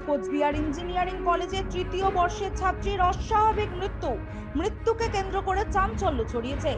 Cooch Behar engineering কলেজের তৃতীয় বর্ষের ছাত্রীর অস্বাভাবিক মৃত্যুকে কেন্দ্র করে চাঞ্চল্য ছড়িয়েছে।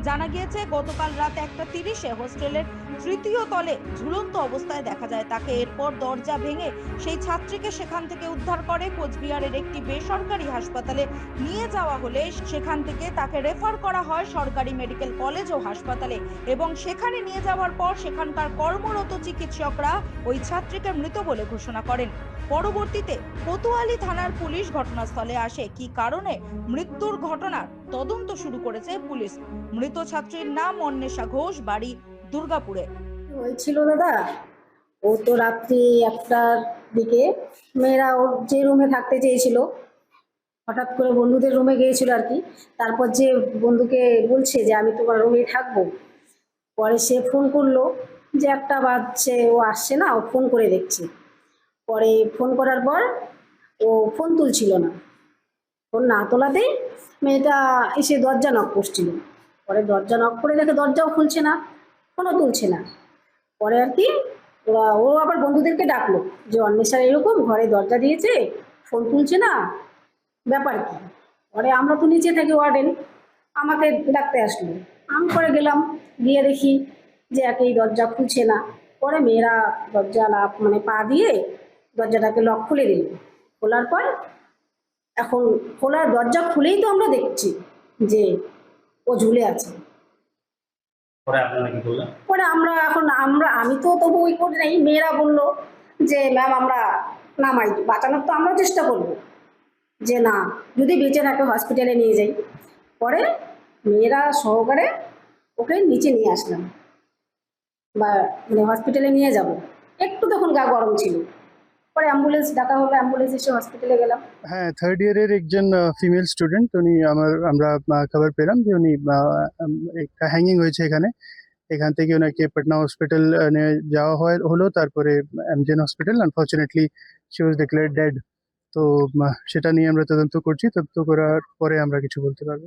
জানা গিয়েছে গতকাল রাত 1:30-এ হোস্টেলের তৃতীয় তলে ঝুলন্ত অবস্থায় দেখা যায় তাকে। এরপর দরজা ভেঙে সেই ছাত্রীকে সেখান থেকে উদ্ধার করে কোচবিহারের একটি বেসরকারি হাসপাতালে নিয়ে যাওয়া হলে সেখান থেকে তাকে রেফার করা হয় সরকারি মেডিকেল কলেজ ও হাসপাতালে এবং সেখানে নিয়ে যাওয়ার পর সেখানকার কর্মরত চিকিৎসকরা ওই ছাত্রীকে মৃত বলে ঘোষণা করেন। পরবর্তীতে কোতোয়ালি থানার পুলিশ ঘটনাস্থলে আসে। কি কারণে মৃত্যুর ঘটনার তদন্ত শুরু করেছে পুলিশ। মৃত ছাত্রীর নাম অন্বেষা ঘোষ, বাড়ি দুর্গাপুরে। হয়েছিল দাদা, ও তো রাত্রি 1টার দিকে মেয়েরা ওর যে রুমে থাকতে চেয়েছিল, হঠাৎ করে বন্ধুদের রুমে গিয়েছিল আর কি। তারপর যে বন্ধুকে বলছে যে আমি তোমার রুমেই থাকবো, পরে সে ফোন করলো যে 1টা বাজছে, ও আসছে না, ও ফোন করে দেখছে। পরে ফোন করার পর ও ফোন তুলছিল না, ফোন না তোলাতেই মেয়েটা এসে দরজা নক করছিল। পরে দরজা নক করে দেখে দরজাও খুলছে না, ফোনও তুলছে না। পরে আর কি ও আবার বন্ধুদেরকে ডাকলো যে অন্বেষার এরকম ঘরে দরজা দিয়েছে, ফোন তুলছে না, ব্যাপার কি। পরে আমরা তো নিচে থাকি, ওয়ার্ডেন আমাকে ডাকতে আসলো। আমি পরে গেলাম, গিয়ে দেখি যে একই দরজা খুলছে না। পরে মেয়েরা দরজা পা দিয়ে দরজাটাকে লক খুলে দিল। খোলার পর এখন খোলার দরজা খুলেই তো আমরা দেখছি যে ও ঝুলে আছে। পরে আমি তো তবু ওই করে নাই, মেয়েরা বললো যে ম্যাম আমরা নামাই, বাঁচানোর তো আমরা চেষ্টা করবো, যে না যদি বেঁচে থাকে হসপিটালে নিয়ে যাই। পরে মেয়েরা সহকারে ওকে নিচে নিয়ে আসলাম, বা মানে হসপিটালে নিয়ে যাব। একটু তখন গা গরম ছিল, পরে অ্যাম্বুলেন্স ডাকা হলো, অ্যাম্বুলেন্স এসে হসপিটালে গেলাম। হ্যাঁ, থার্ড ইয়ারের একজন ফিমেল স্টুডেন্ট, উনি আমরা খবর পেলাম যে উনি একটা হ্যাঙ্গিং হয়েছে এখান থেকে ওনাকে পাটনা হসপিটাল নিয়ে যাওয়া হলো, তারপরে MJN hospital. Unfortunately she was declared dead. তো সেটা নিয়ে আমরা তদন্ত করছি, তদন্ত করার পরে আমরা কিছু বলতে পারবো।